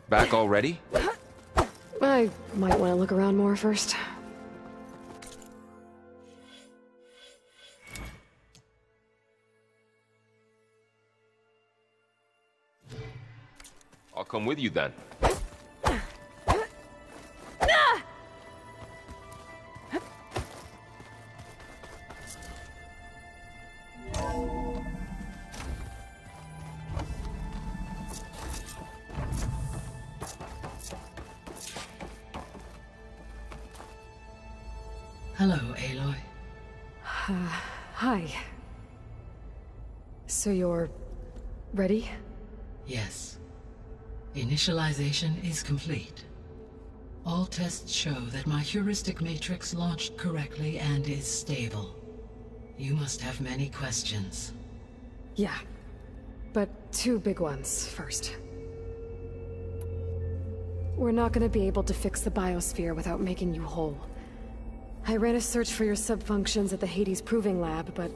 Back already? I might want to look around more first. I'll come with you then. Hello, Aloy. Hi. So you're ready? Yes. Initialization is complete. All tests show that my heuristic matrix launched correctly and is stable. You must have many questions. Yeah. But two big ones first. We're not gonna be able to fix the biosphere without making you whole. I ran a search for your sub-functions at the Hades Proving Lab, but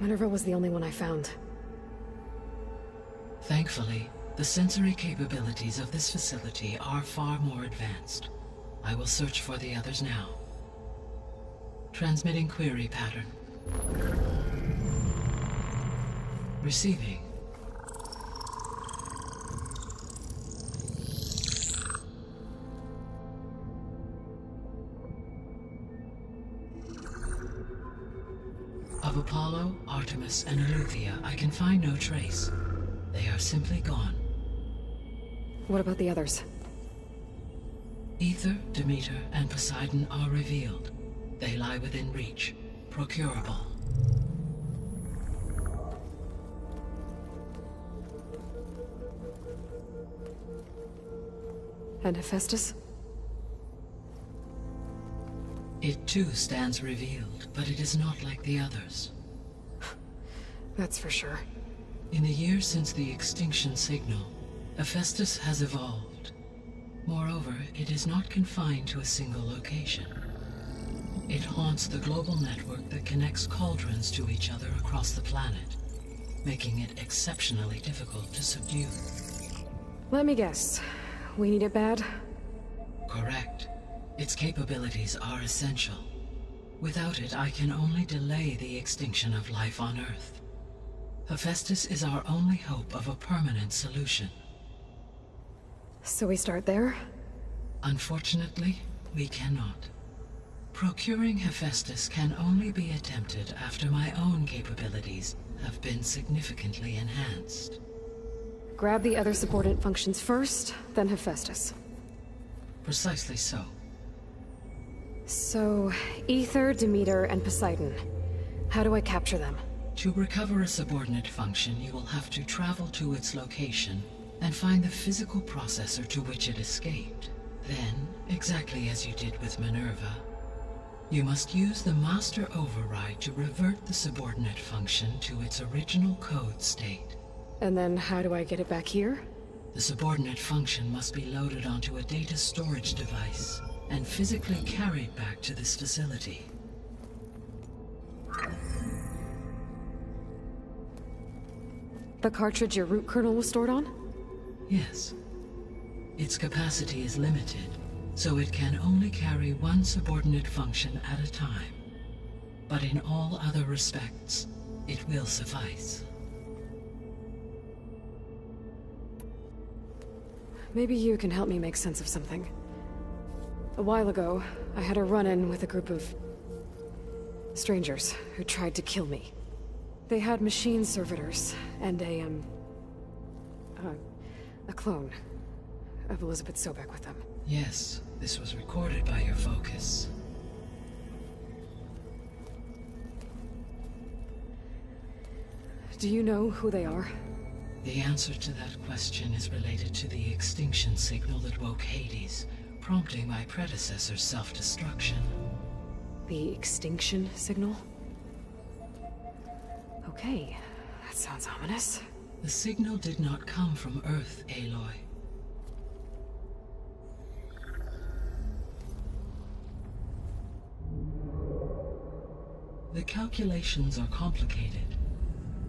Minerva was the only one I found. Thankfully, the sensory capabilities of this facility are far more advanced. I will search for the others now. Transmitting query pattern. Receiving. Of Apollo, Artemis, and Eleuthia, I can find no trace. They are simply gone. What about the others? Ether, Demeter, and Poseidon are revealed. They lie within reach. Procurable. And Hephaestus? It too stands revealed, but it is not like the others. That's for sure. In the years since the extinction signal, Hephaestus has evolved. Moreover, it is not confined to a single location. It haunts the global network that connects cauldrons to each other across the planet, making it exceptionally difficult to subdue. Let me guess. We need it bad? Correct. Its capabilities are essential. Without it, I can only delay the extinction of life on Earth. Hephaestus is our only hope of a permanent solution. So we start there? Unfortunately, we cannot. Procuring Hephaestus can only be attempted after my own capabilities have been significantly enhanced. Grab the other subordinate functions first, then Hephaestus. Precisely so. So, Ether, Demeter, and Poseidon. How do I capture them? To recover a subordinate function, you will have to travel to its location and find the physical processor to which it escaped. Then, exactly as you did with Minerva, you must use the master override to revert the subordinate function to its original code state. And then how do I get it back here? The subordinate function must be loaded onto a data storage device and physically carried back to this facility. The cartridge your root kernel was stored on? Yes. Its capacity is limited, so it can only carry one subordinate function at a time. But in all other respects, it will suffice. Maybe you can help me make sense of something. A while ago, I had a run-in with a group of strangers who tried to kill me. They had machine servitors and a clone of Elizabeth Sobek with them. Yes, this was recorded by your focus. Do you know who they are? The answer to that question is related to the extinction signal that woke Hades, prompting my predecessor's self-destruction. The extinction signal? Okay, that sounds ominous. The signal did not come from Earth, Aloy. The calculations are complicated,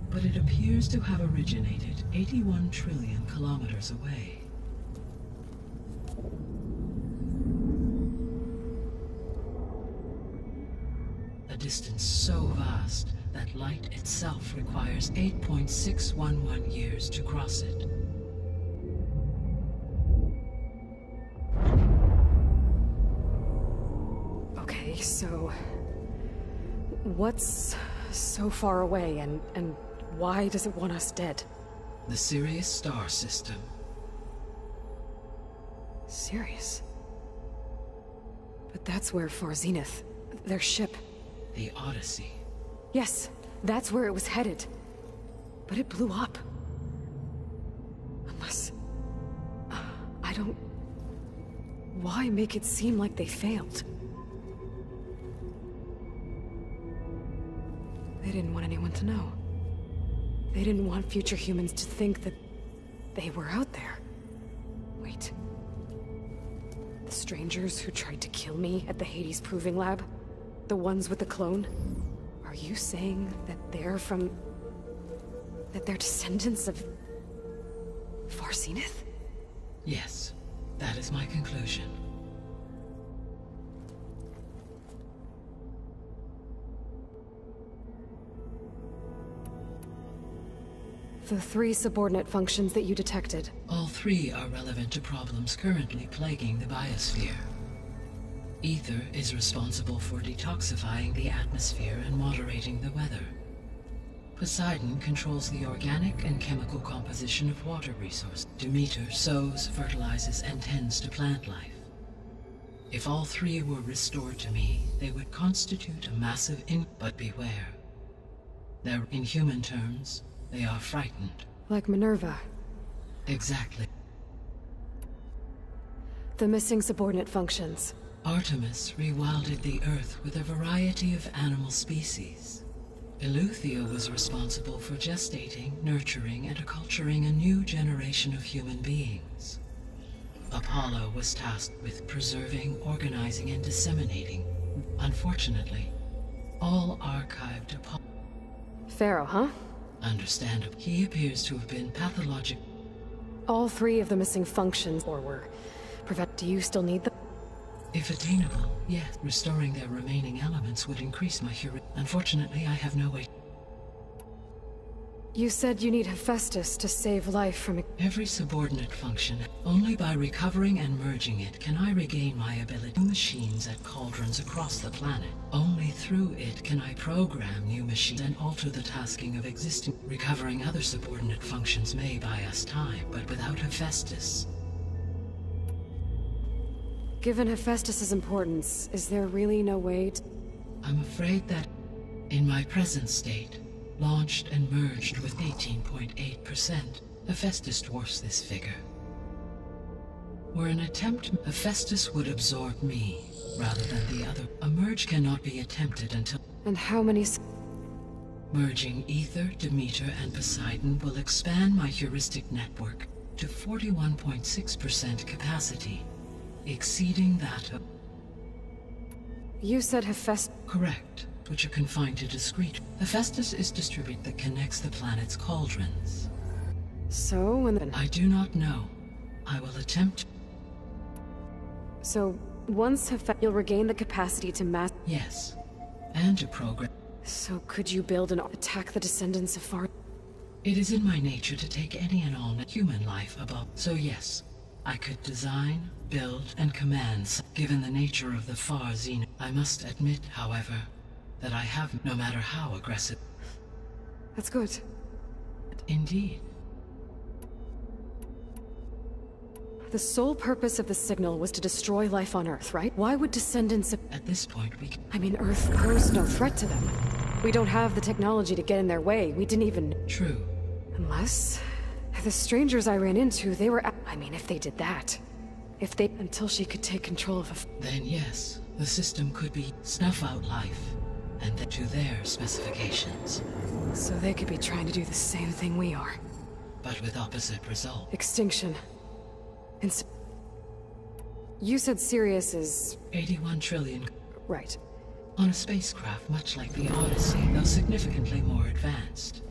but it appears to have originated 81 trillion kilometers away. A distance so vast that light itself requires 8.611 years to cross it. Okay, so what's so far away and why does it want us dead? The Sirius star system. Sirius? But that's where Far Zenith, their ship. The Odyssey. Yes, that's where it was headed. But it blew up. Unless... I don't... Why make it seem like they failed? They didn't want anyone to know. They didn't want future humans to think that they were out there. Wait. The strangers who tried to kill me at the Hades Proving Lab? The ones with the clone? Are you saying that they're from... that they're descendants of... Far Zenith? Yes, that is my conclusion. The 3 subordinate functions that you detected. All 3 are relevant to problems currently plaguing the biosphere. Ether is responsible for detoxifying the atmosphere and moderating the weather. Poseidon controls the organic and chemical composition of water resources. Demeter sows, fertilizes, and tends to plant life. If all 3 were restored to me, they would constitute a massive but beware. In human terms, they are frightened. Like Minerva. Exactly. The missing subordinate functions. Artemis rewilded the Earth with a variety of animal species. Eleuthia was responsible for gestating, nurturing, and acculturating a new generation of human beings. Apollo was tasked with preserving, organizing, and disseminating. Unfortunately, all archived Apollo. Pharaoh, huh? Understandable. He appears to have been pathologic. All three of the missing functions, or were do you still need them? If attainable, yes. Restoring their remaining elements would increase my Unfortunately, I have no way. You said you need Hephaestus to save life from every subordinate function. Only by recovering and merging it can I regain my ability. New machines at cauldrons across the planet. Only through it can I program new machines and alter the tasking of existing. Recovering other subordinate functions may buy us time, but without Hephaestus. Given Hephaestus's importance, is there really no way to... I'm afraid that, in my present state, launched and merged with 18.8%, Hephaestus dwarfs this figure. Were an attempt, Hephaestus would absorb me, rather than the other. A merge cannot be attempted until... And how many... Merging Ether, Demeter, and Poseidon will expand my heuristic network to 41.6% capacity, exceeding that of... You said Hephaestus... Correct. Which are confined to discrete. Hephaestus is distributed that connects the planet's cauldrons. So, when the... I do not know. I will attempt... So, once you'll regain the capacity to mass... Yes. And to program... So could you build an... attack the descendants of Far... It is in my nature to take any and all human life above. So yes, I could design, build, and command, given the nature of the Far Zenith. I must admit, however, that I have, no matter how aggressive. That's good. Indeed. The sole purpose of the signal was to destroy life on Earth, right? Why would descendants of... At this point, we can... I mean, Earth posed no threat to them. We don't have the technology to get in their way. We didn't even... True. Unless... The strangers I ran into, they were... I mean, if they did that... If they... Until she could take control of a... Then yes, the system could be... snuff out life. And then to their specifications. So they could be trying to do the same thing we are. But with opposite result. Extinction. You said Sirius is... 81 trillion. Right. On a spacecraft much like the Odyssey, though significantly more advanced.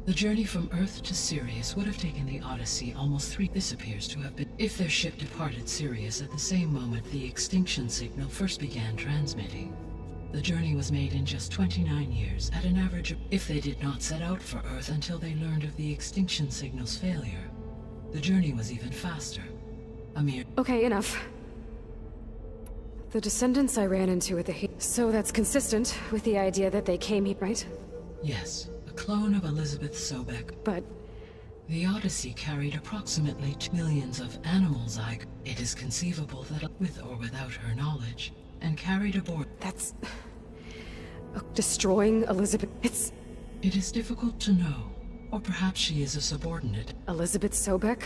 The journey from Earth to Sirius would have taken the Odyssey almost 3. This appears to have been... If their ship departed Sirius at the same moment the extinction signal first began transmitting. The journey was made in just 29 years, at an average of... If they did not set out for Earth until they learned of the extinction signal's failure, the journey was even faster. A mere... Okay, enough. The descendants I ran into at the... So that's consistent with the idea that they came here, right? Yes, a clone of Elizabeth Sobek. But... The Odyssey carried approximately 2 millions of animals. It is conceivable that, with or without her knowledge, and carried aboard... That's... Destroying Elizabeth... It is difficult to know. Or perhaps she is a subordinate. Elizabeth Sobek?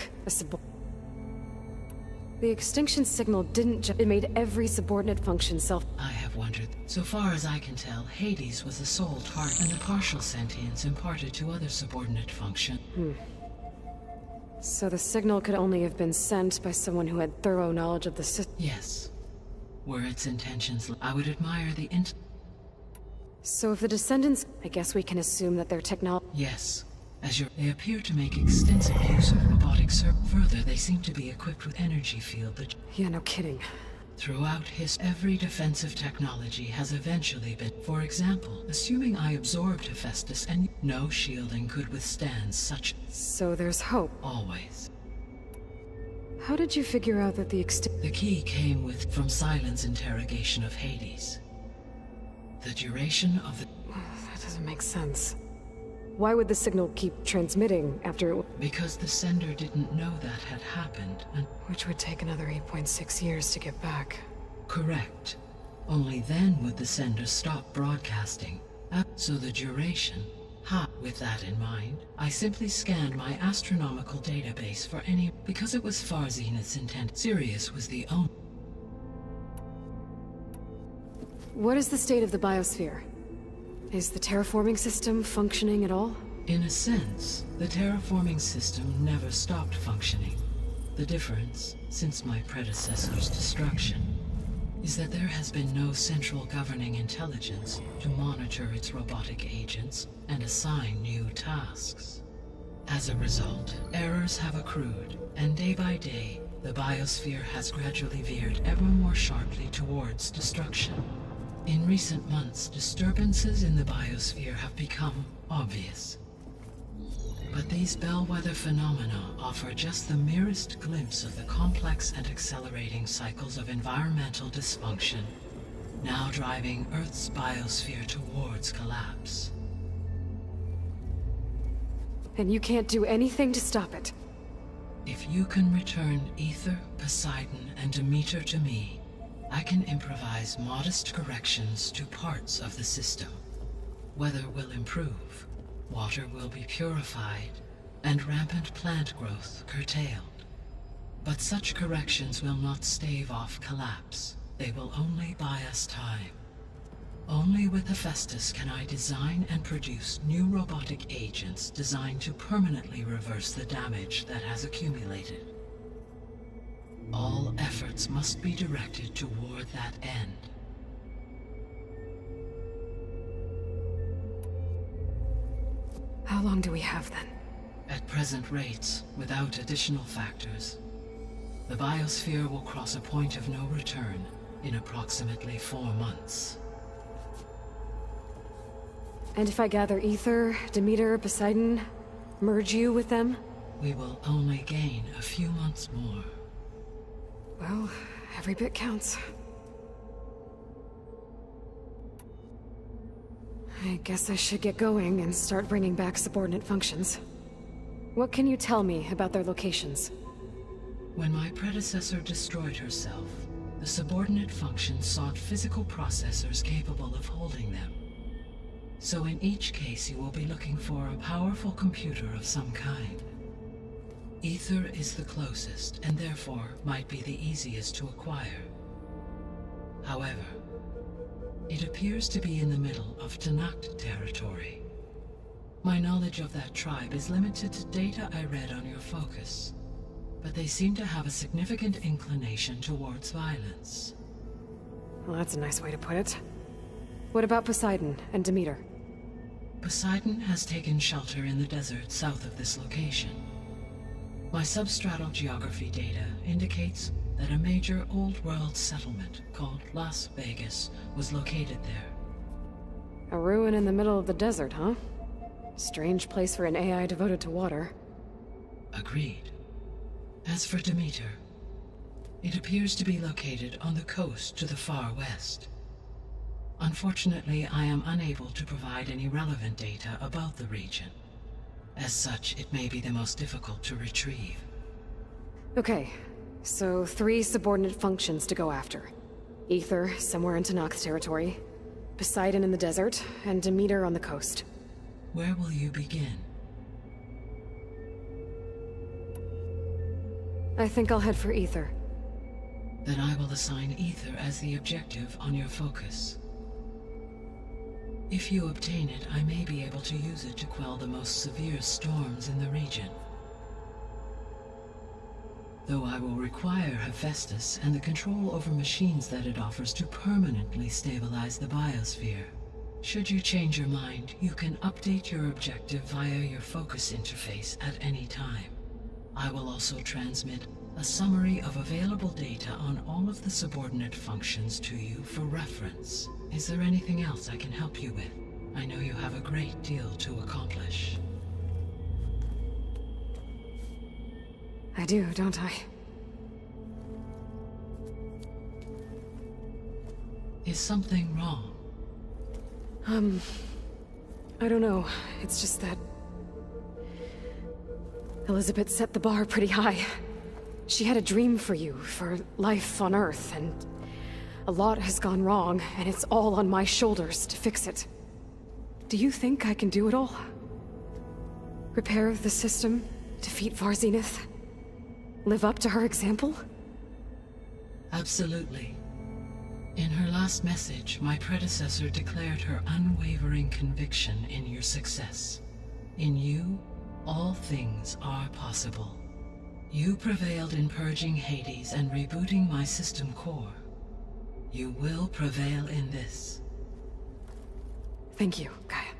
The extinction signal didn't it made every subordinate function self... I have wondered. So far as I can tell, Hades was the sole target, and a partial sentience imparted to other subordinate function. So the signal could only have been sent by someone who had thorough knowledge of the system. Yes. Were its intentions... I would admire the So if the descendants... I guess we can assume that their technology... Yes. They appear to make extensive use of robotic Further, they seem to be equipped with energy field that... Yeah, no kidding. Throughout every defensive technology has eventually been... For example, assuming I absorbed Hephaestus and no shielding could withstand such... So there's hope. Always. How did you figure out that the key came from Silent's interrogation of Hades. The duration of the... That doesn't make sense. Why would the signal keep transmitting after it... Because the sender didn't know that had happened, and... Which would take another 8.6 years to get back. Correct. Only then would the sender stop broadcasting. So the duration... With that in mind, I simply scanned my astronomical database for any... Because it was Far Zenith's intent, Sirius was the only... What is the state of the biosphere? Is the terraforming system functioning at all? In a sense, the terraforming system never stopped functioning. The difference, since my predecessor's destruction, is that there has been no central governing intelligence to monitor its robotic agents and assign new tasks. As a result, errors have accrued, and day by day, the biosphere has gradually veered ever more sharply towards destruction. In recent months, disturbances in the biosphere have become obvious. But these bellwether phenomena offer just the merest glimpse of the complex and accelerating cycles of environmental dysfunction, now driving Earth's biosphere towards collapse. And you can't do anything to stop it? If you can return Ether, Poseidon, and Demeter to me, I can improvise modest corrections to parts of the system. Weather will improve, water will be purified, and rampant plant growth curtailed. But such corrections will not stave off collapse. They will only buy us time. Only with Hephaestus can I design and produce new robotic agents designed to permanently reverse the damage that has accumulated. All efforts must be directed toward that end. How long do we have then? At present rates, without additional factors, the biosphere will cross a point of no return in approximately 4 months. And if I gather Ether, Demeter, Poseidon, merge you with them? We will only gain a few months more. Well, every bit counts. I guess I should get going and start bringing back subordinate functions. What can you tell me about their locations? When my predecessor destroyed herself, the subordinate functions sought physical processors capable of holding them. So in each case you will be looking for a powerful computer of some kind. Ether is the closest, and therefore might be the easiest to acquire. However, it appears to be in the middle of Tanakh territory. My knowledge of that tribe is limited to data I read on your focus, but they seem to have a significant inclination towards violence. Well, that's a nice way to put it. What about Poseidon and Demeter? Poseidon has taken shelter in the desert south of this location. My substratal geography data indicates that a major old-world settlement called Las Vegas was located there. A ruin in the middle of the desert, huh? Strange place for an AI devoted to water. Agreed. As for Demeter, it appears to be located on the coast to the far west. Unfortunately, I am unable to provide any relevant data about the region. As such, it may be the most difficult to retrieve. Okay, so 3 subordinate functions to go after. Ether, somewhere in Tanakh territory, Poseidon in the desert, and Demeter on the coast. Where will you begin? I think I'll head for Ether. Then I will assign Ether as the objective on your focus. If you obtain it, I may be able to use it to quell the most severe storms in the region. Though I will require Hephaestus and the control over machines that it offers to permanently stabilize the biosphere. Should you change your mind, you can update your objective via your focus interface at any time. I will also transmit a summary of available data on all of the subordinate functions to you for reference. Is there anything else I can help you with? I know you have a great deal to accomplish. I do, don't I? Is something wrong? I don't know. It's just that Elizabeth set the bar pretty high. She had a dream for you, for life on Earth, and a lot has gone wrong, and it's all on my shoulders to fix it. Do you think I can do it all? Repair the system, defeat Varzenith, live up to her example? Absolutely. In her last message, my predecessor declared her unwavering conviction in your success. In you, all things are possible. You prevailed in purging Hades and rebooting my system core. You will prevail in this. Thank you, Gaia.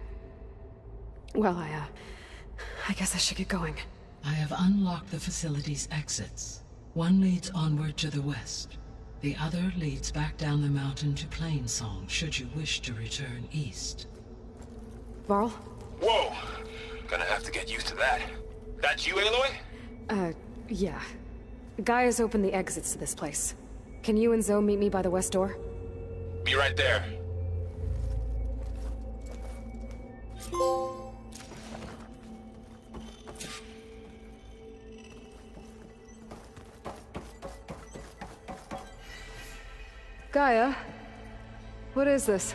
Well, I guess I should get going. I have unlocked the facility's exits. One leads onward to the west. The other leads back down the mountain to Plainsong, should you wish to return east. Varl? Whoa! Gonna have to get used to that. That's you, Aloy? Yeah. Gaia's opened the exits to this place. Can you and Zoe meet me by the west door? Be right there. Gaia? What is this?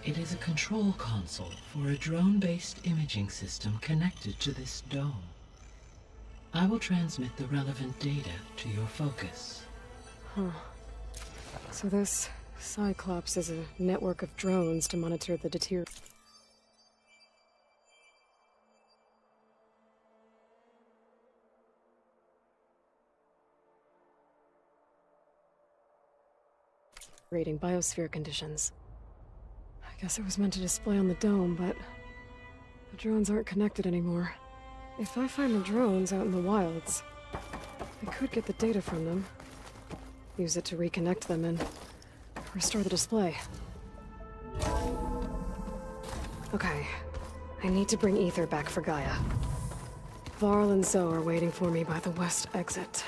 It is a control console for a drone-based imaging system connected to this dome. I will transmit the relevant data to your focus. Huh. So this Cyclops is a network of drones to monitor the deterioration biosphere conditions. I guess it was meant to display on the dome, but the drones aren't connected anymore. If I find the drones out in the wilds, I could get the data from them, use it to reconnect them and restore the display. Okay, I need to bring Ether back for Gaia. Varl and Zoe are waiting for me by the west exit.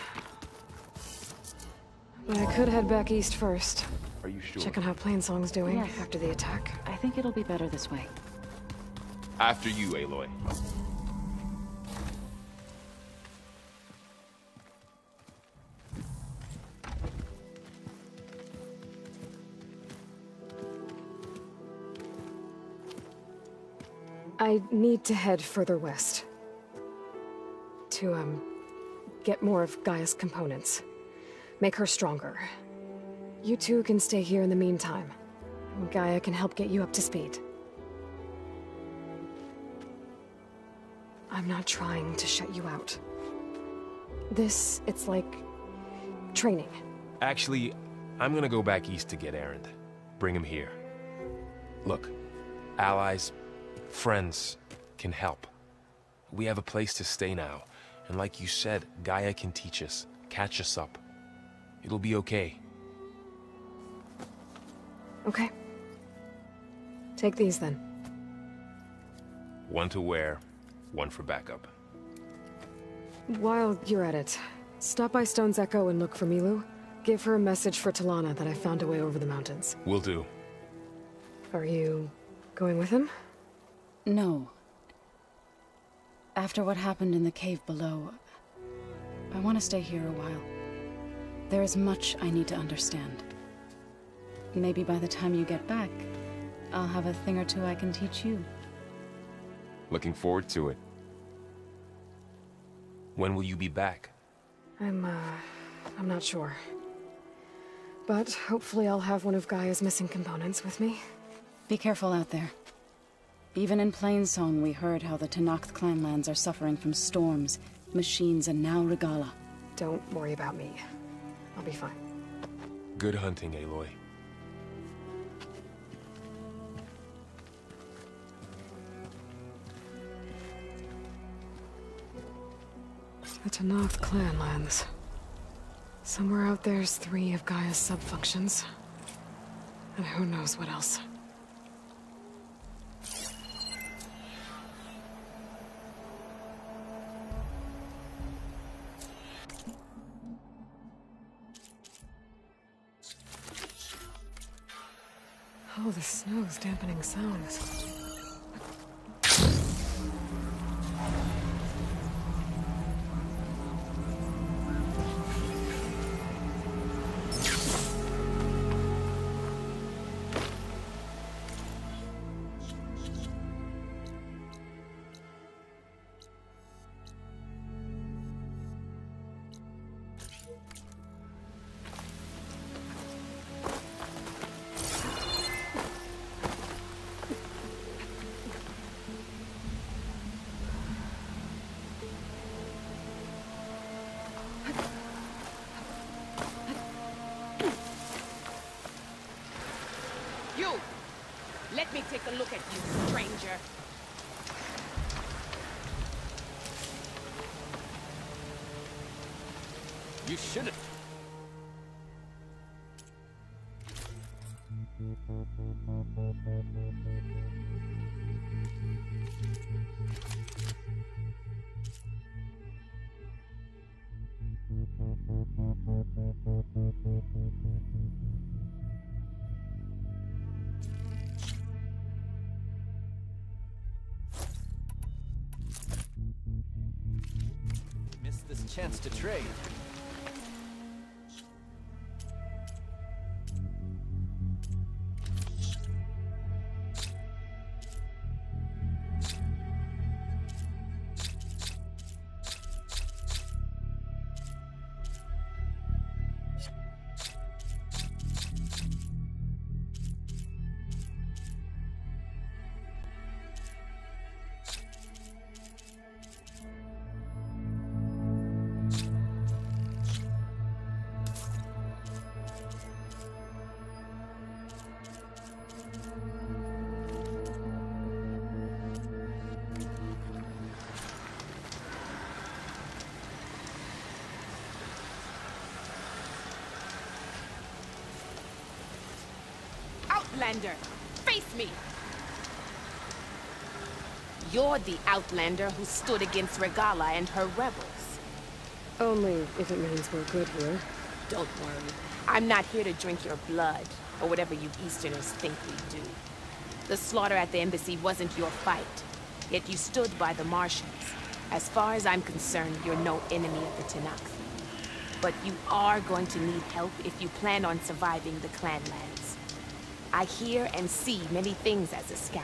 But I could head back east first. Are you sure? Check on how Plainsong's doing Yes. after the attack. I think it'll be better this way. After you, Aloy. I need to head further west. To, get more of Gaia's components. Make her stronger. You two can stay here in the meantime. Gaia can help get you up to speed. I'm not trying to shut you out. It's like training. Actually, I'm gonna go back east to get Erend. Bring him here. Look, allies, friends can help. We have a place to stay now, and like you said, Gaia can teach us, catch us up. It'll be okay. Okay. Take these then. One to wear, one for backup. While you're at it, stop by Stone's Echo and look for Milu. Give her a message for Talana that I found a way over the mountains. Will do. Are you going with him? No. After what happened in the cave below, I want to stay here a while. There is much I need to understand. Maybe by the time you get back, I'll have a thing or two I can teach you. Looking forward to it. When will you be back? I'm not sure. But hopefully I'll have one of Gaia's missing components with me. Be careful out there. Even in Plainsong, we heard how the Tenakth clanlands are suffering from storms, machines, and now Regala. Don't worry about me. I'll be fine. Good hunting, Aloy. The Tenakth clanlands. Somewhere out there's 3 of Gaia's sub-functions. And who knows what else. Oh, the snow's dampening sounds. me take a look at you, stranger. You shouldn't. Missed this chance to trade. Outlander, face me! You're the Outlander who stood against Regala and her rebels. Only if it means we're good here. Don't worry. I'm not here to drink your blood, or whatever you Easterners think we do. The slaughter at the embassy wasn't your fight, yet you stood by the Martians. As far as I'm concerned, you're no enemy of the Tenakth. But you are going to need help if you plan on surviving the Clanlands. I hear and see many things as a scout.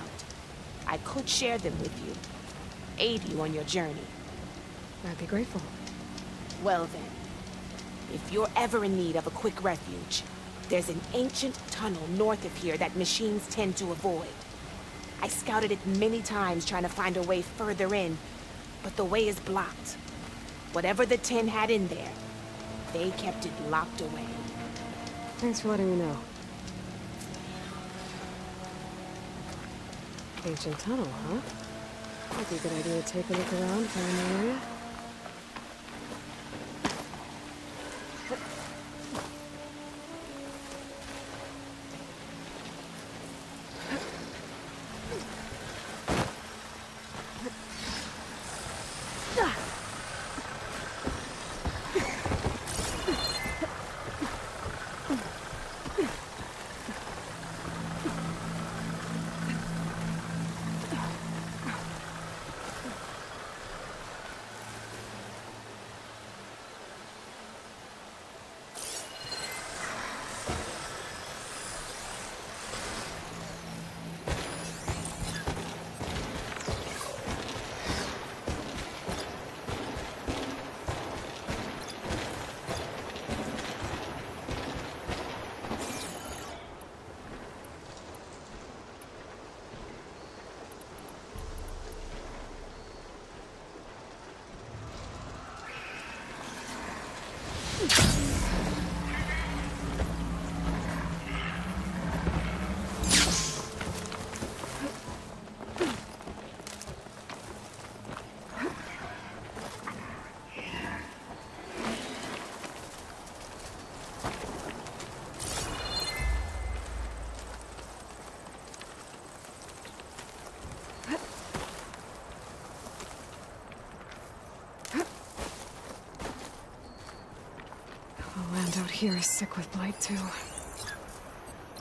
I could share them with you, aid you on your journey. I'd be grateful. Well then, if you're ever in need of a quick refuge, there's an ancient tunnel north of here that machines tend to avoid. I scouted it many times trying to find a way further in, but the way is blocked. Whatever the Ten had in there, they kept it locked away. Thanks for letting me know. Ancient tunnel, huh? Might be a good idea to take a look around, find the area. Out here is sick with blight, too.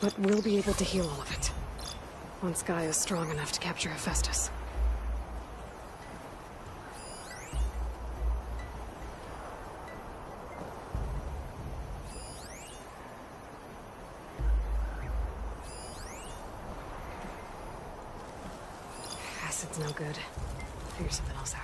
But we'll be able to heal all of it. Once Gaia's strong enough to capture Hephaestus. Acid's no good. Figure something else out.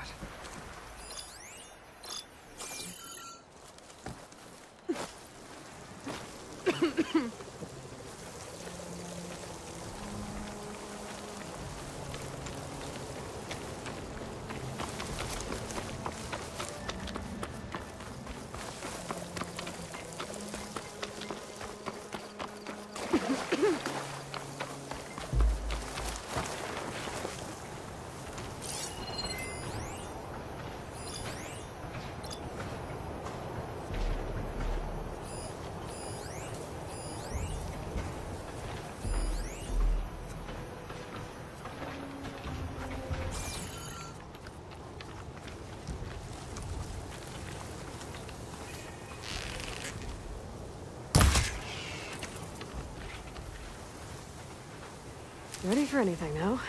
Ready for anything now?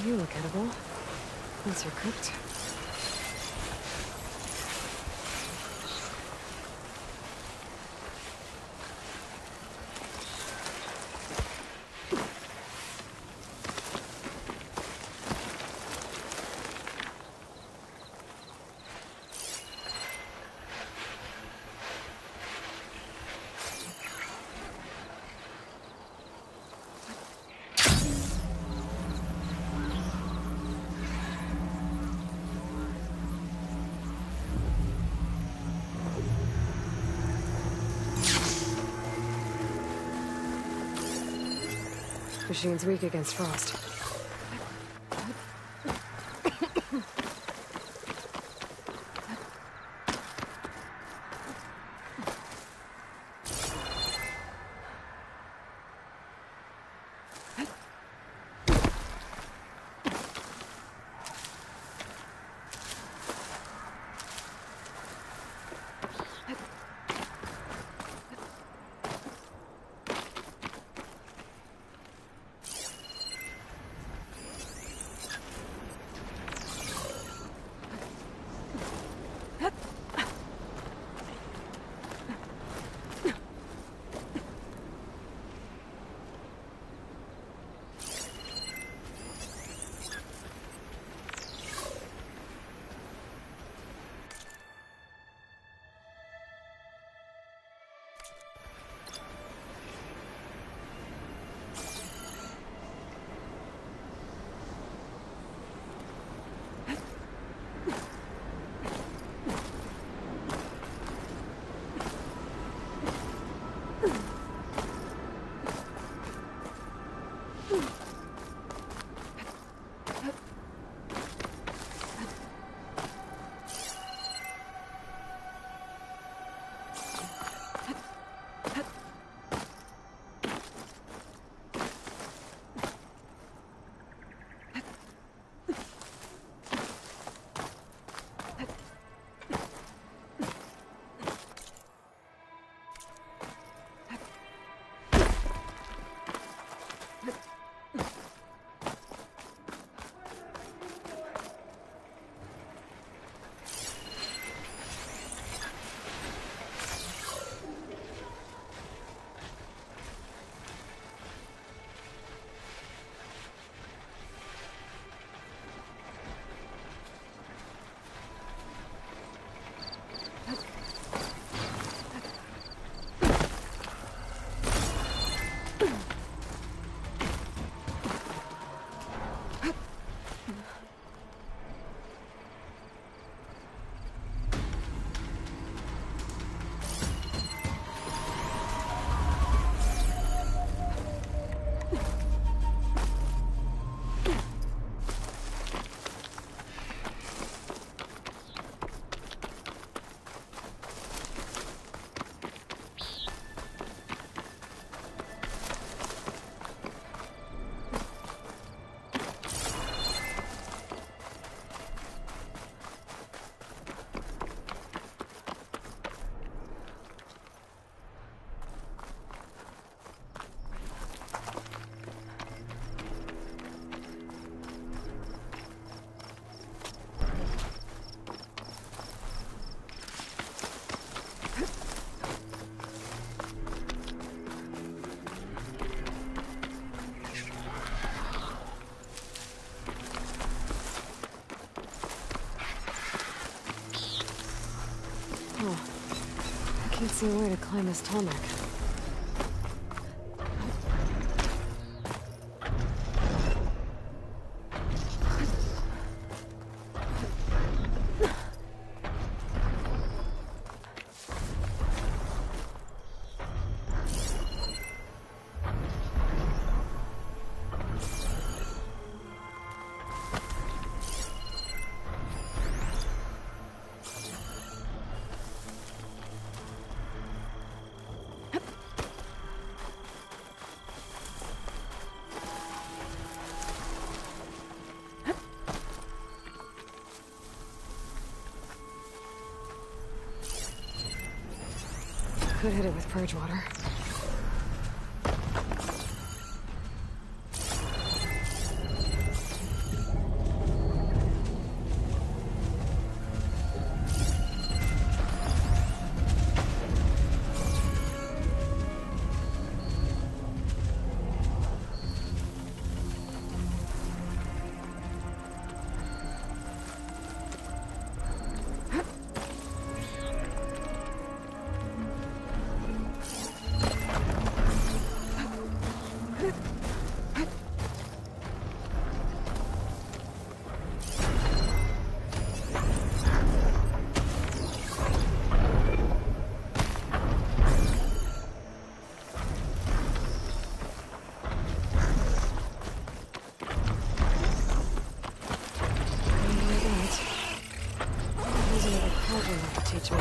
You look edible. Once you're cooked. Machine's weak against frost. Can't see a way to climb this tall neck. Could hit it with purge water. Teach me.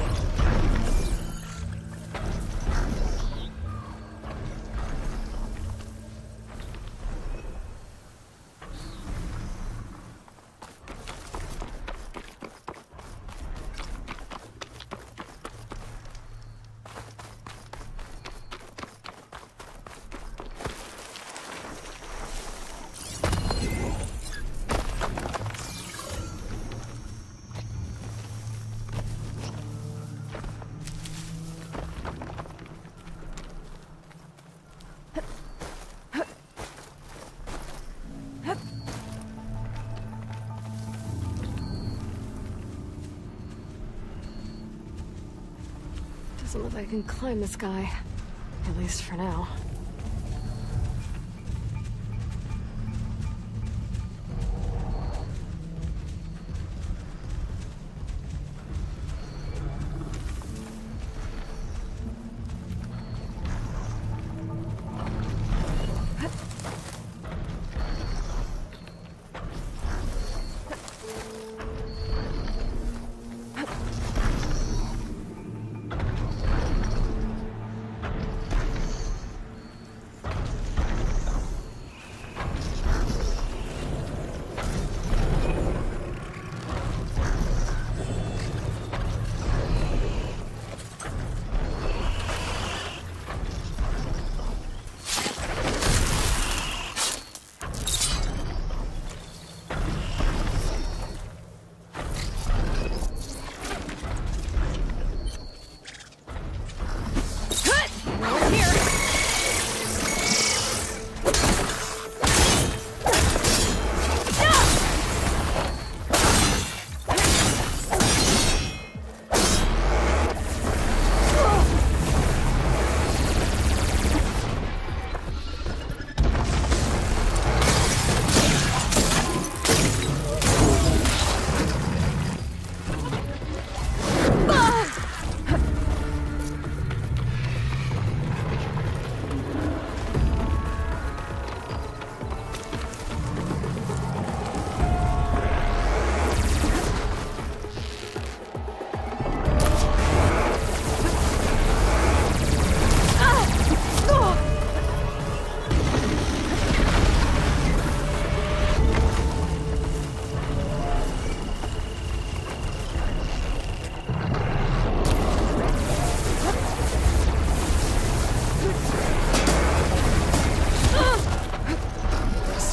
Doesn't look like I can climb this guy. At least for now.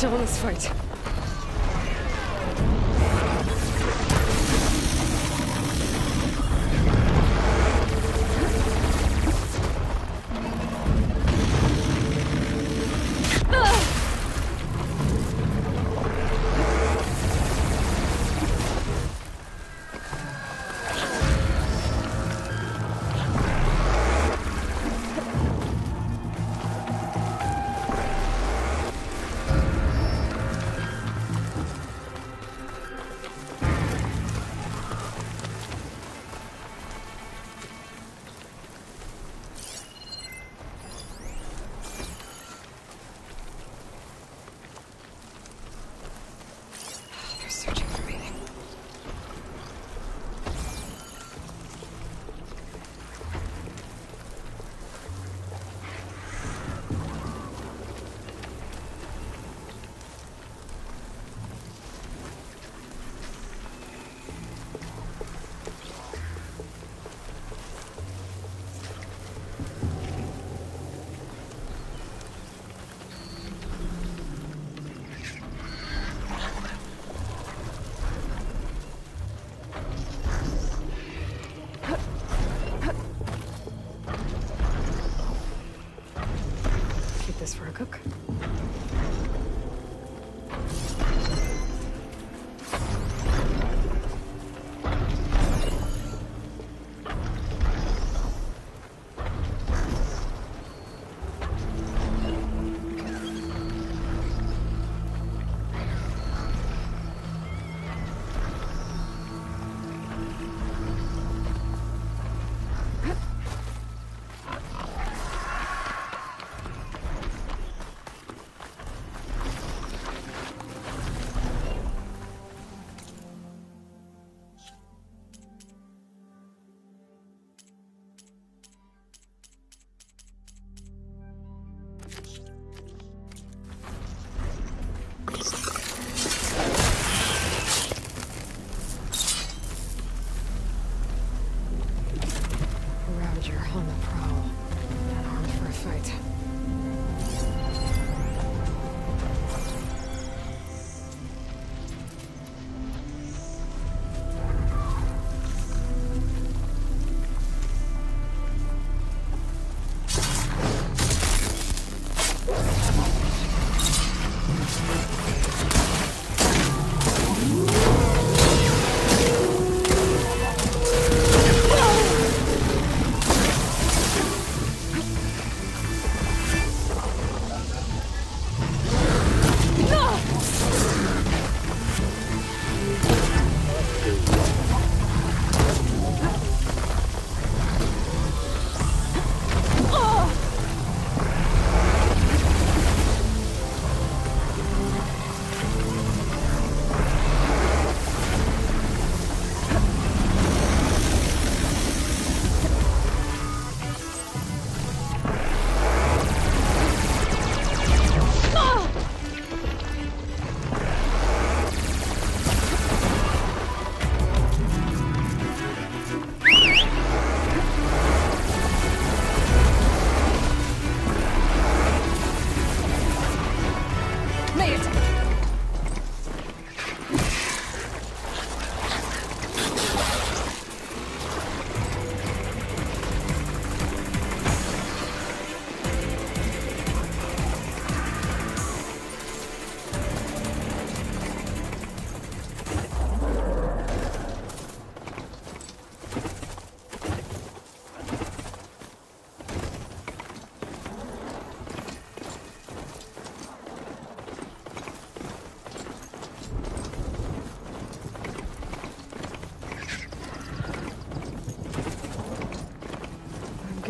Still in this fight.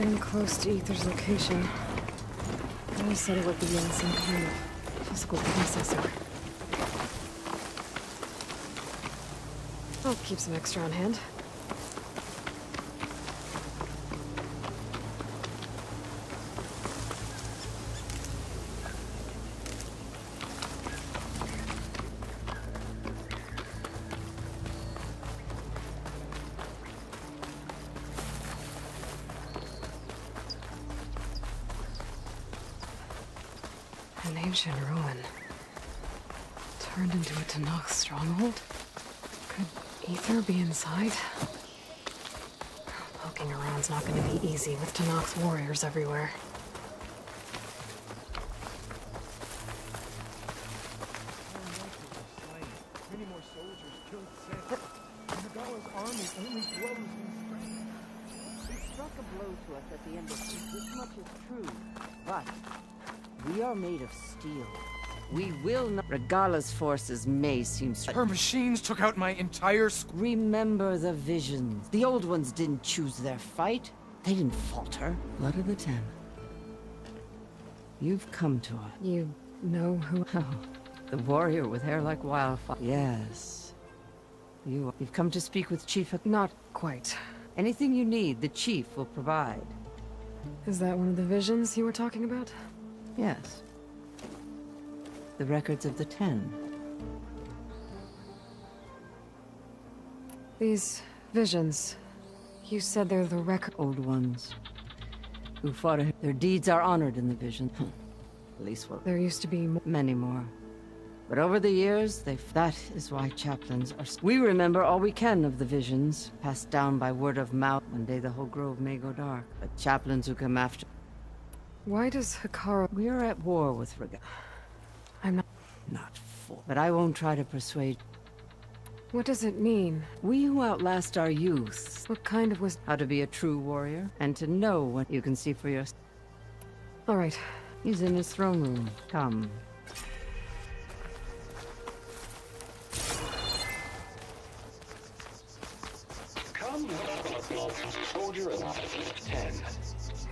getting close to Ether's location. I said it would be in some kind of physical processor. I'll keep some extra on hand. An ancient ruin. Turned into a Tanakh stronghold? Could Ether be inside? Poking around's not gonna be easy with Tanakh's warriors everywhere. Many more soldiers killed Seth. Nagawa's army only grows in strength. He struck a blow to us at the embassy. This much is true. But we are made of steel. We will not. Regala's forces may seem strong. Her machines took out my entire squad. Remember the visions. The old ones didn't choose their fight. They didn't falter. Blood of the Ten. You've come to us. You know who? Oh, the warrior with hair like wildfire. Yes. You've come to speak with Chief. Not quite. Anything you need, the Chief will provide. Is that one of the visions you were talking about? Yes. The records of the Ten. These visions. You said they're the record. Old ones. Who fought their deeds are honored in the vision. At least what There used to be many more. But over the years, that is why chaplains are... We remember all we can of the visions, passed down by word of mouth. One day the whole grove may go dark. But chaplains who come after... Why does Hikara... We are at war with Regala. I'm not... Not for... But I won't try to persuade... What does it mean? We who outlast our youth. What kind of wisdom? How to be a true warrior, and to know what you can see for yourself. All right. He's in his throne room. Come. Come, soldier of 10.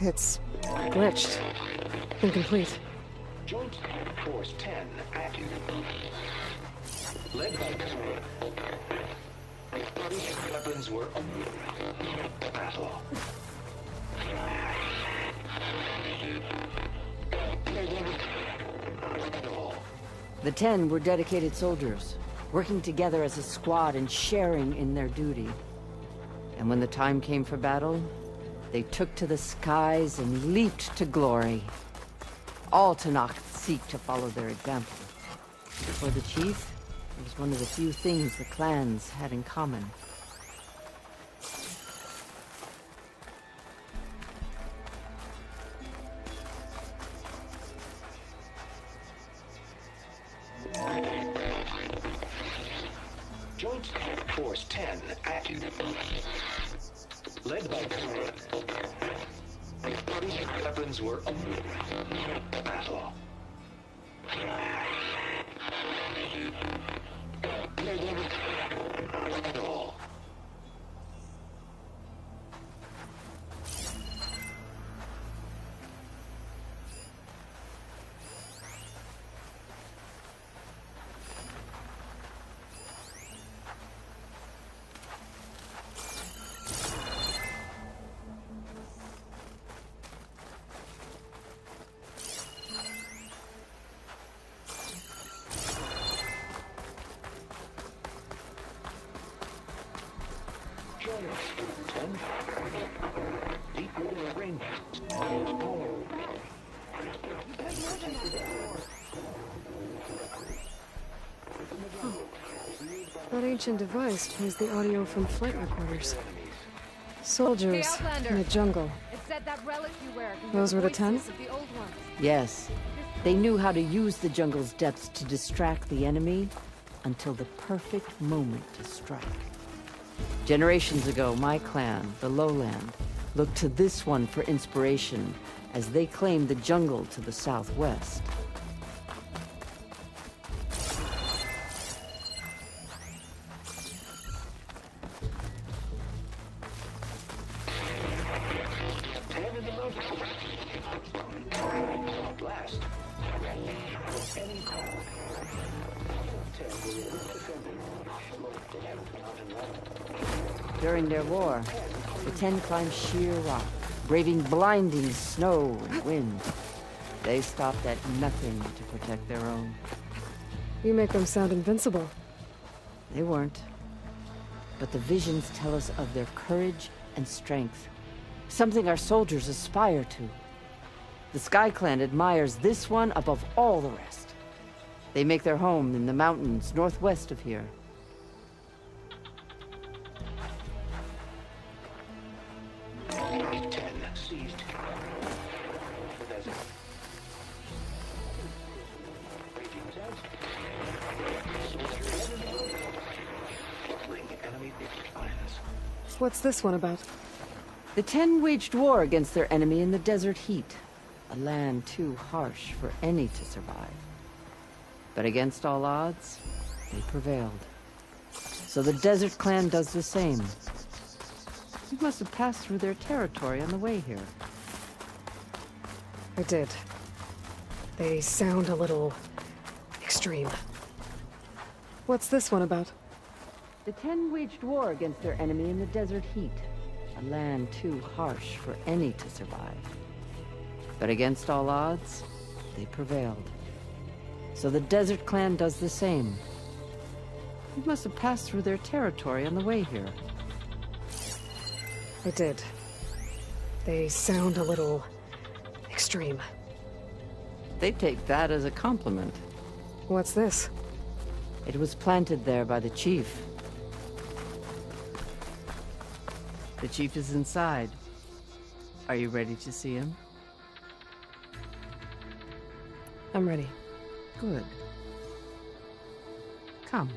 It's glitched. Incomplete. Joint Force 10 active. Led by weapons were battle. The 10 were dedicated soldiers, working together as a squad and sharing in their duty. And when the time came for battle, they took to the skies and leaped to glory. All Tanakh seek to follow their example. For the chief, it was one of the few things the clans had in common. Joint Force 10 active. Led by weapons were battle. Battle. That ancient device plays the audio from flight recorders. Soldiers in the jungle. It said that relic you wear. Those were the 10? Of the old ones. Yes, they knew how to use the jungle's depths to distract the enemy until the perfect moment to strike. Generations ago, my clan, the Lowland, looked to this one for inspiration as they claimed the jungle to the southwest. During their war, the Ten climbed sheer rock, braving blinding snow and wind. They stopped at nothing to protect their own. You make them sound invincible. They weren't. But the visions tell us of their courage and strength, something our soldiers aspire to. The Sky Clan admires this one above all the rest. They make their home in the mountains northwest of here. What's this one about? The Ten waged war against their enemy in the desert heat, a land too harsh for any to survive. But against all odds, they prevailed. So the Desert Clan does the same. You must have passed through their territory on the way here. I did. They sound a little extreme. What's this one about? The Ten waged war against their enemy in the desert heat, a land too harsh for any to survive. But against all odds, they prevailed. So the Desert Clan does the same. You must have passed through their territory on the way here. I did. They sound a little extreme. They take that as a compliment. What's this? It was planted there by the chief. The chief is inside. Are you ready to see him? I'm ready. Good. Come.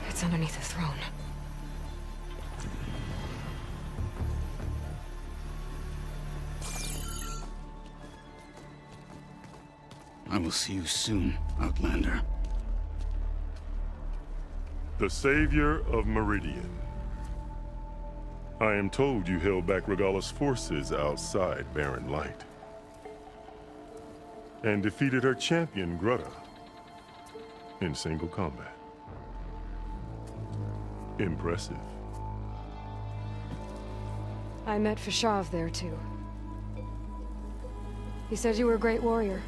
It's underneath the throne. I will see you soon, Outlander. The Savior of Meridian. I am told you held back Regalla's forces outside Barren Light. And defeated her champion, Grutta, in single combat. Impressive. I met Fashav there, too. He said you were a great warrior.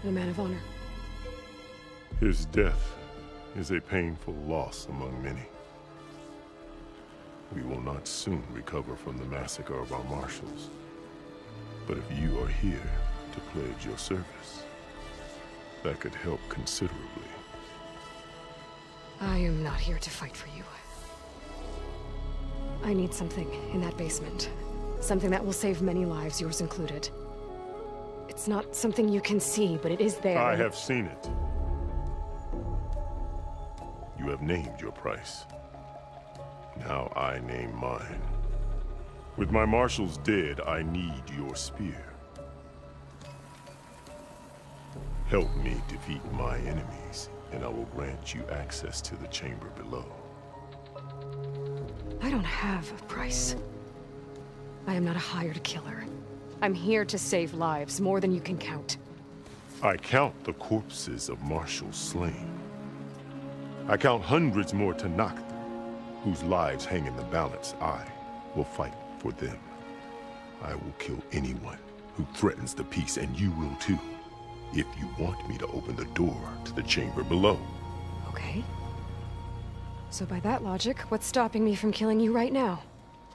And a man of honor. His death is a painful loss among many. We will not soon recover from the massacre of our marshals. But if you are here to pledge your service, that could help considerably. I am not here to fight for you. I need something in that basement. Something that will save many lives, yours included. It's not something you can see, but it is there. I have seen it. You have named your price. Now I name mine. With my marshals dead, I need your spear. Help me defeat my enemies, and I will grant you access to the chamber below. I don't have a price. I am not a hired killer. I'm here to save lives, more than you can count. I count the corpses of marshals slain. I count hundreds more Tanakh, whose lives hang in the balance. I will fight for them. I will kill anyone who threatens the peace, and you will too, if you want me to open the door to the chamber below. Okay. So by that logic, what's stopping me from killing you right now?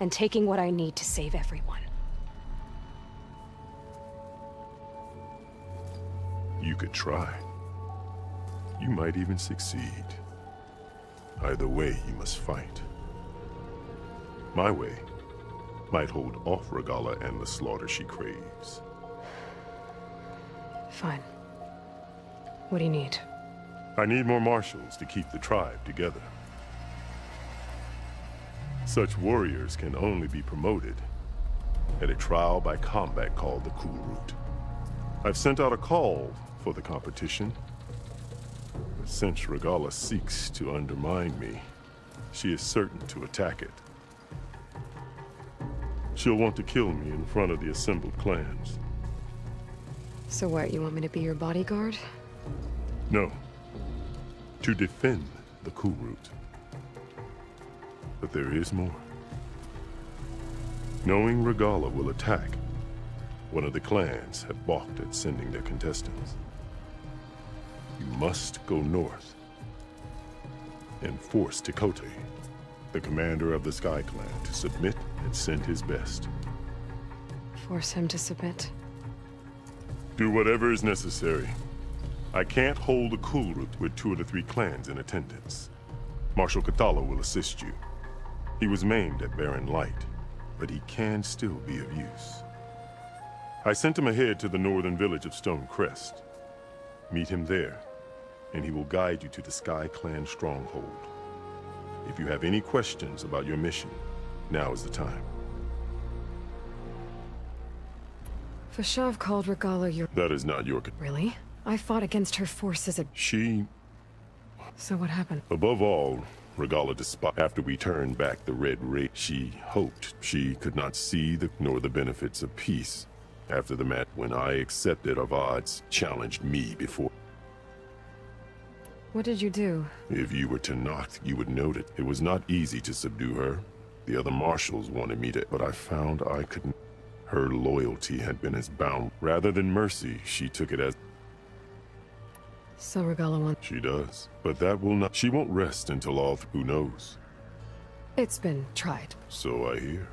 And taking what I need to save everyone? You could try. You might even succeed. Either way, you must fight. My way might hold off Regalla and the slaughter she craves. Fine. What do you need? I need more marshals to keep the tribe together. Such warriors can only be promoted at a trial by combat called the Cool Route. I've sent out a call for the competition. But since Regalla seeks to undermine me, she is certain to attack it. She'll want to kill me in front of the assembled clans. So what, you want me to be your bodyguard? No. To defend the Cool Route. But there is more. Knowing Regalla will attack, one of the clans have balked at sending their contestants. You must go north and force Tekote, the commander of the Sky Clan, to submit and send his best. Force him to submit? Do whatever is necessary. I can't hold the Cool Route with 2 of the 3 clans in attendance. Marshal Kathala will assist you. He was maimed at Barren Light, but he can still be of use. I sent him ahead to the northern village of Stone Crest. Meet him there, and he will guide you to the Sky Clan stronghold. If you have any questions about your mission, now is the time. Fashav called Regalla your... That is not your... Really? I fought against her forces at... She... So what happened? Above all, Regalla despised. After we turned back the Red Ray, she hoped she could not see nor the benefits of peace. After the match, when I accepted Avad's challenged me before. What did you do? If you were to knock, you would note it. It was not easy to subdue her. The other marshals wanted me to, but I found I couldn't. Her loyalty had been as bound. Rather than mercy, she took it as... So Regalla wants... She does. But that will not... She won't rest until all... Who knows? It's been tried. So I hear.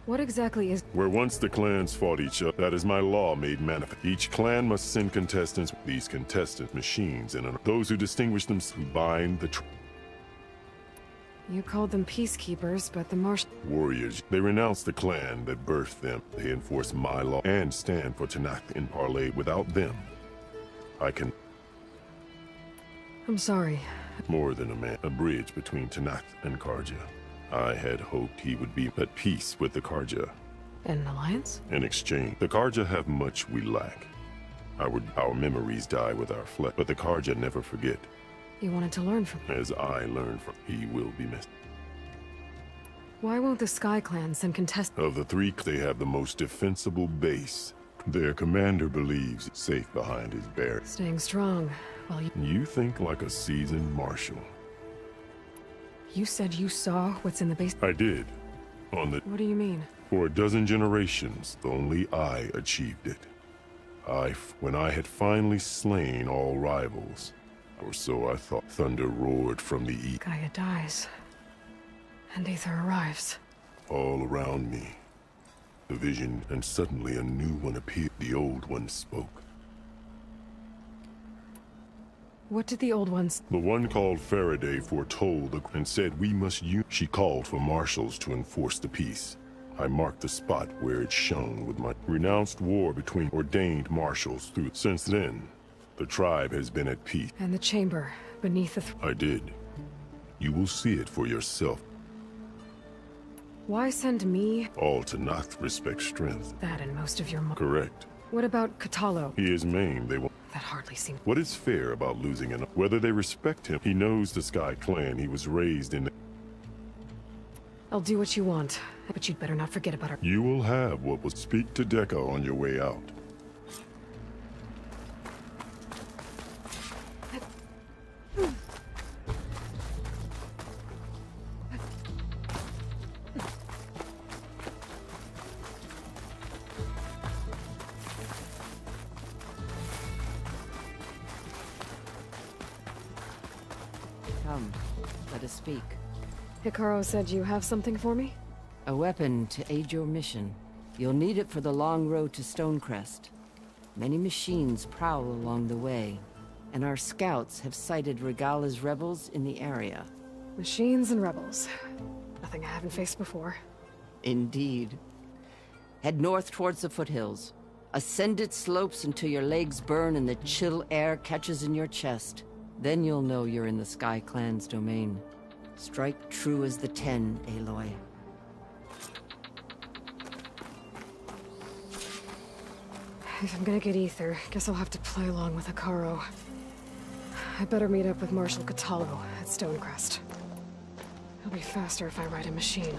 What exactly is... Where once the clans fought each other, that is my law made manifest. Each clan must send contestants. These contestant machines and those who distinguish them, who bind the... You called them peacekeepers, but the warriors. They renounce the clan that birthed them. They enforce my law and stand for Tanakh in Parley. Without them, I can... I'm sorry. More than a bridge between Tanakh and Karja. I had hoped he would be at peace with the Karja. An alliance? In exchange, the Karja have much we lack. Our memories die with our flesh, but the Karja never forget. You wanted to learn from him. As I learned from, he will be missed. Why won't the Sky Clan send contestants? Of the 3, they have the most defensible base. Their commander believes it's safe behind his barracks. Staying strong, while You think like a seasoned marshal. You said you saw what's in the base? I did. On the... What do you mean? For a dozen generations, only I achieved it. When I had finally slain all rivals, or so I thought, thunder roared from the east. Gaia dies, and Aether arrives. All around me, the vision, and suddenly a new one appeared. The old one spoke. What did the old ones... The one called Faraday foretold and said we must use... She called for marshals to enforce the peace. I marked the spot where it shone with my... Renounced war between ordained marshals through... Since then, the tribe has been at peace. And the chamber, beneath the... I did. You will see it for yourself. Why send me? All Tanakh respect strength. That and most of your... Correct. What about Katalo? He is maimed. They will... That hardly seems... What is fair about losing an... Whether they respect him, he knows the Sky Clan. He was raised in... I'll do what you want, but you'd better not forget about her. You will have what will speak to Deca on your way out. Come, let us speak. Hikaru said you have something for me? A weapon to aid your mission. You'll need it for the long road to Stonecrest. Many machines prowl along the way, and our scouts have sighted Regalla's rebels in the area. Machines and rebels. Nothing I haven't faced before. Indeed. Head north towards the foothills. Ascend its slopes until your legs burn and the chill air catches in your chest. Then you'll know you're in the Sky Clan's domain. Strike true as the 10, Aloy. If I'm gonna get ether, guess I'll have to play along with Akaro. I better meet up with Marshal Catallo at Stonecrest. It'll be faster if I ride a machine.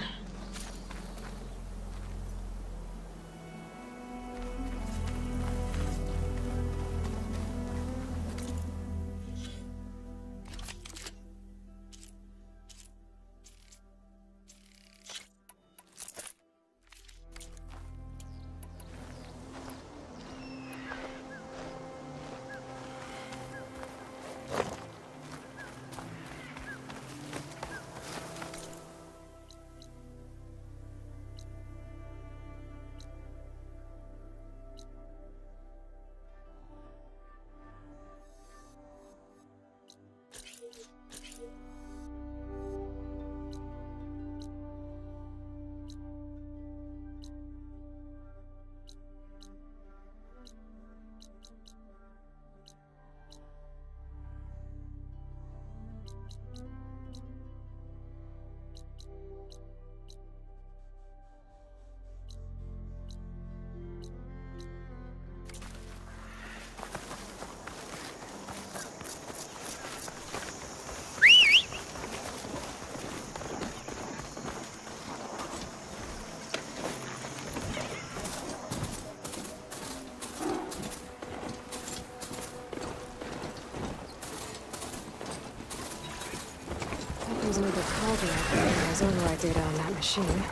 There's another call to that override data on that machine.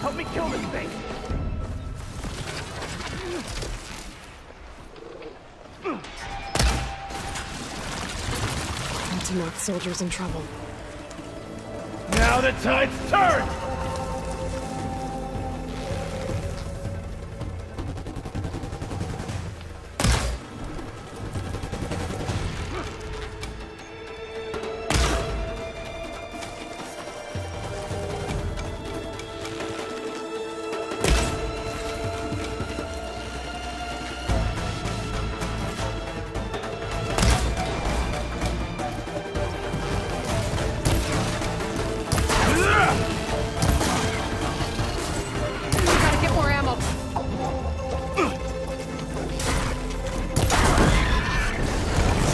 Help me kill this thing! Not to knock soldiers in trouble. Now the tide's turned!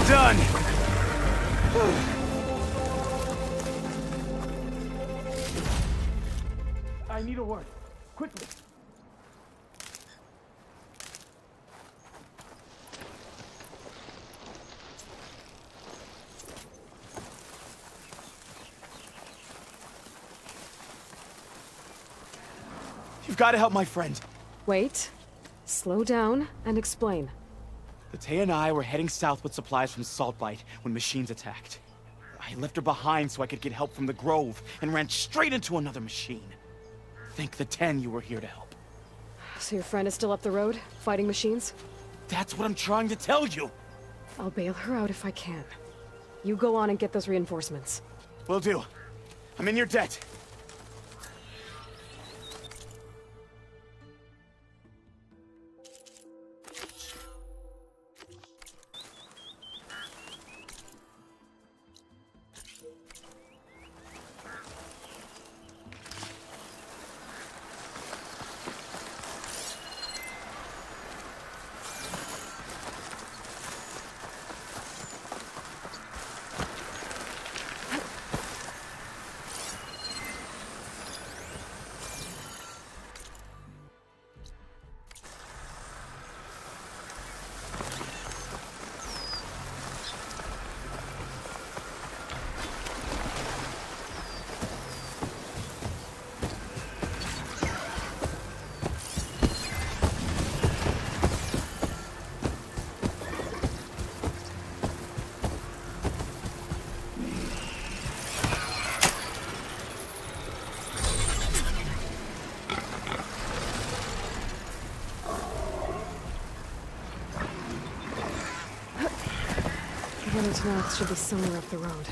Done! I need a word. Quickly. You've got to help my friend. Wait. Slow down and explain. Latea and I were heading south with supplies from Saltlight when machines attacked. I left her behind so I could get help from the Grove and ran straight into another machine. Thank the 10 you were here to help. So your friend is still up the road, fighting machines? That's what I'm trying to tell you! I'll bail her out if I can. You go on and get those reinforcements. Will do. I'm in your debt. The other Tanakh should be somewhere up the road.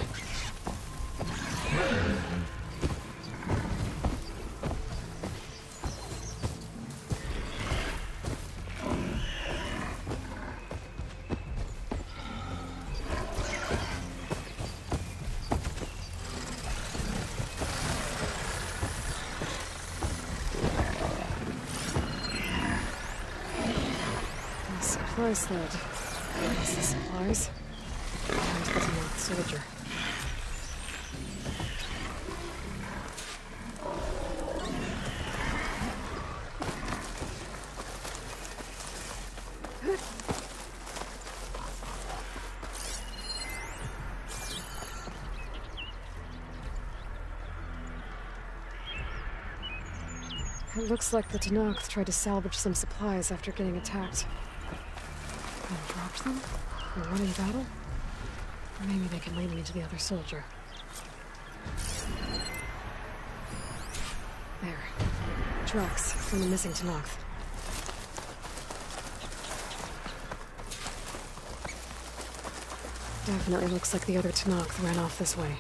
Supply sled. That's the supplies. And the Tanakh soldier. It looks like the Tanakh tried to salvage some supplies after getting attacked. And dropped them? Or won in battle? Or maybe they can lead me to the other soldier. There. Tracks from the missing Tanakh. Definitely looks like the other Tanakh ran off this way.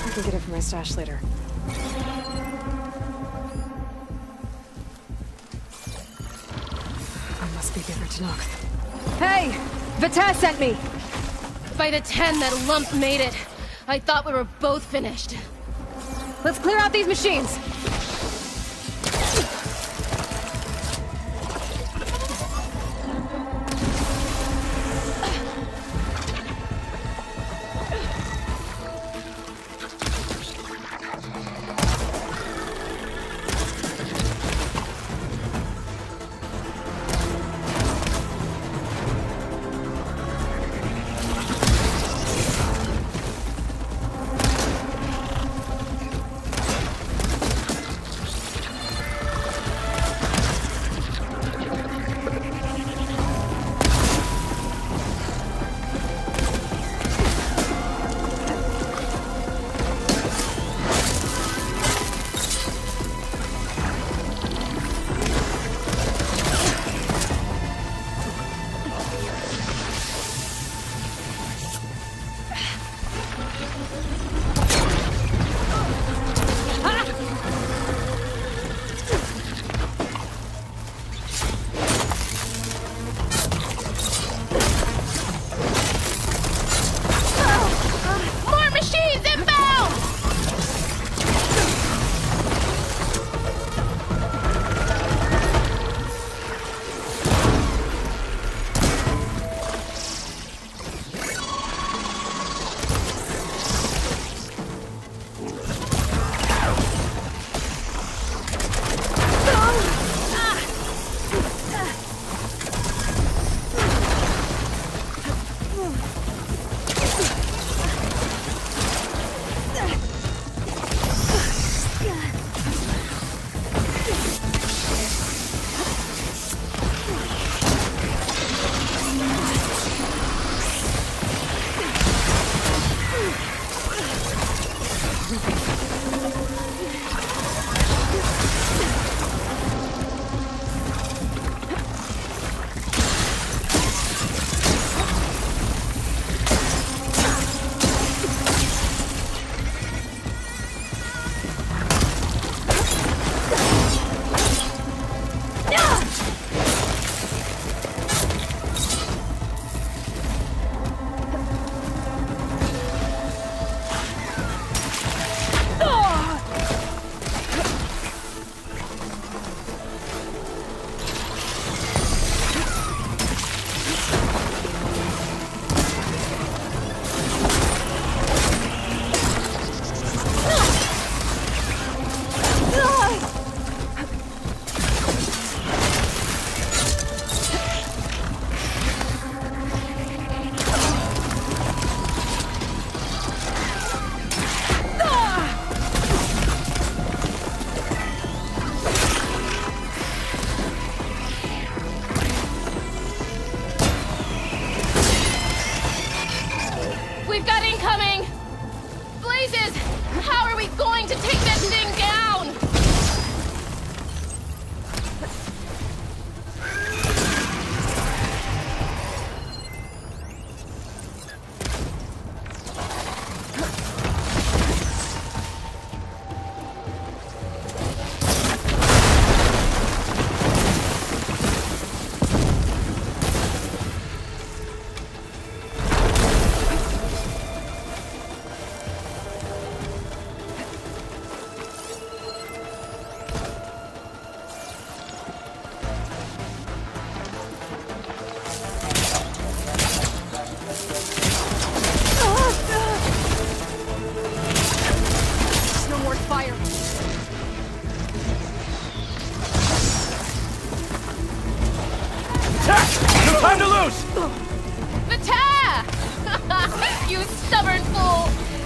I can get it from my stash later. I must be the other Tanakh. Hey! Vita sent me! By the 10, that lump made it. I thought we were both finished. Let's clear out these machines!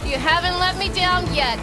You haven't let me down yet.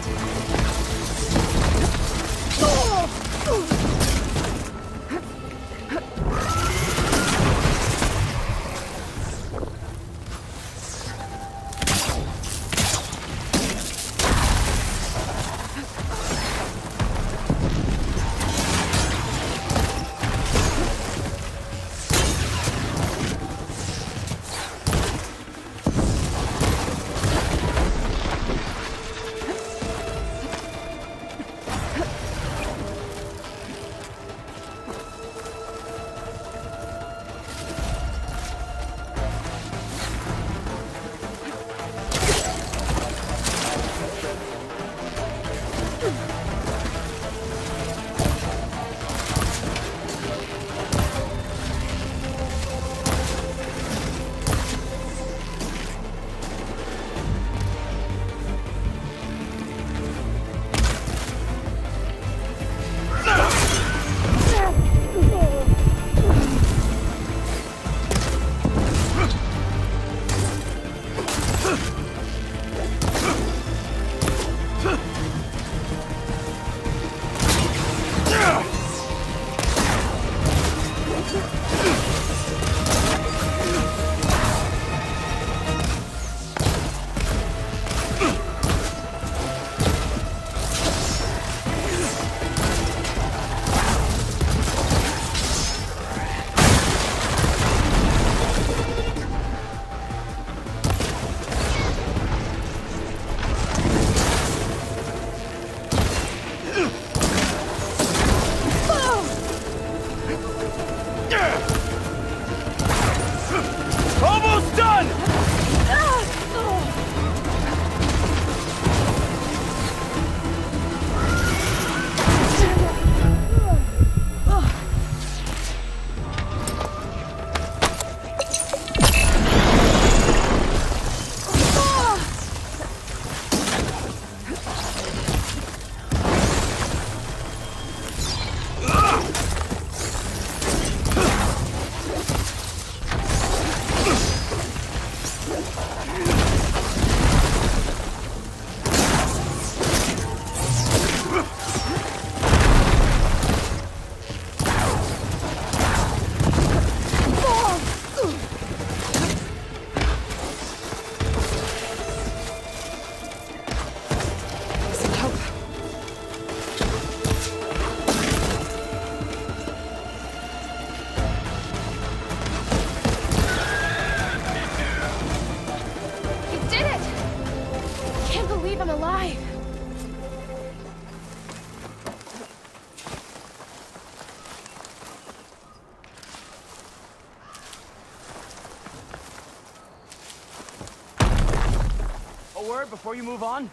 Before you move on?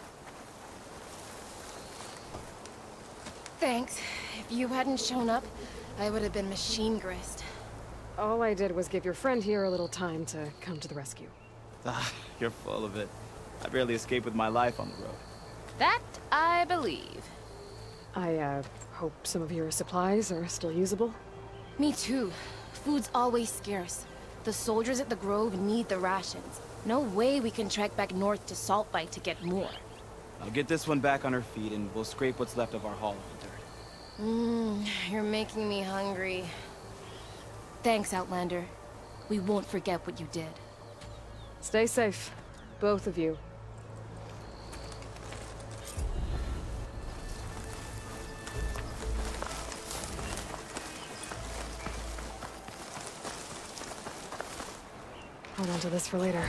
Thanks. If you hadn't shown up, I would have been machine grist. All I did was give your friend here a little time to come to the rescue. Ah, you're full of it. I barely escaped with my life on the road. That I believe. I, hope some of your supplies are still usable. Me too. Food's always scarce. The soldiers at the Grove need the rations. No way we can trek back north to Saltbite to get more. I'll get this one back on her feet and we'll scrape what's left of our haul of the dirt. You're making me hungry. Thanks, Outlander. We won't forget what you did. Stay safe, both of you. Hold on to this for later.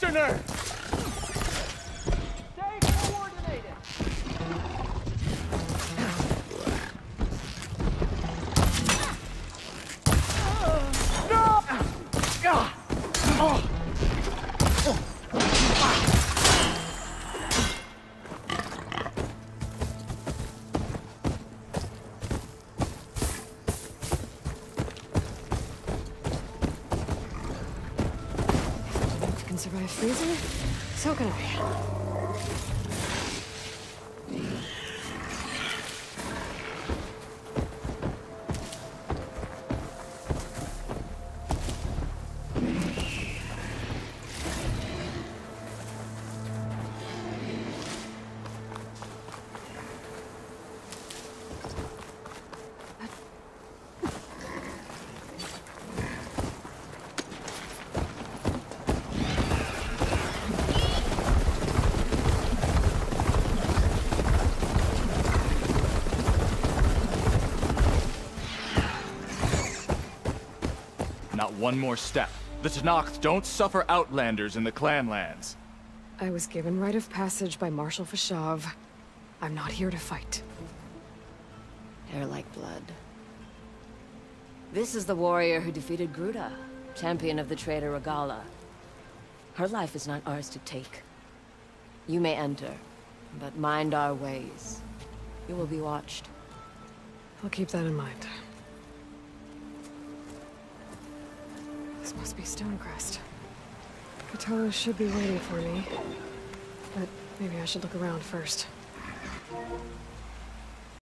Westerner! Stay coordinated! Survive freezing? So can I. Not one more step. The Tenakth don't suffer outlanders in the Clanlands. I was given rite of passage by Marshal Fashav. I'm not here to fight. Hair like blood. This is the warrior who defeated Gruta, champion of the traitor Regala. Her life is not ours to take. You may enter, but mind our ways. You will be watched. I'll keep that in mind. This must be Stonecrest. Kotallo should be waiting for me. But maybe I should look around first.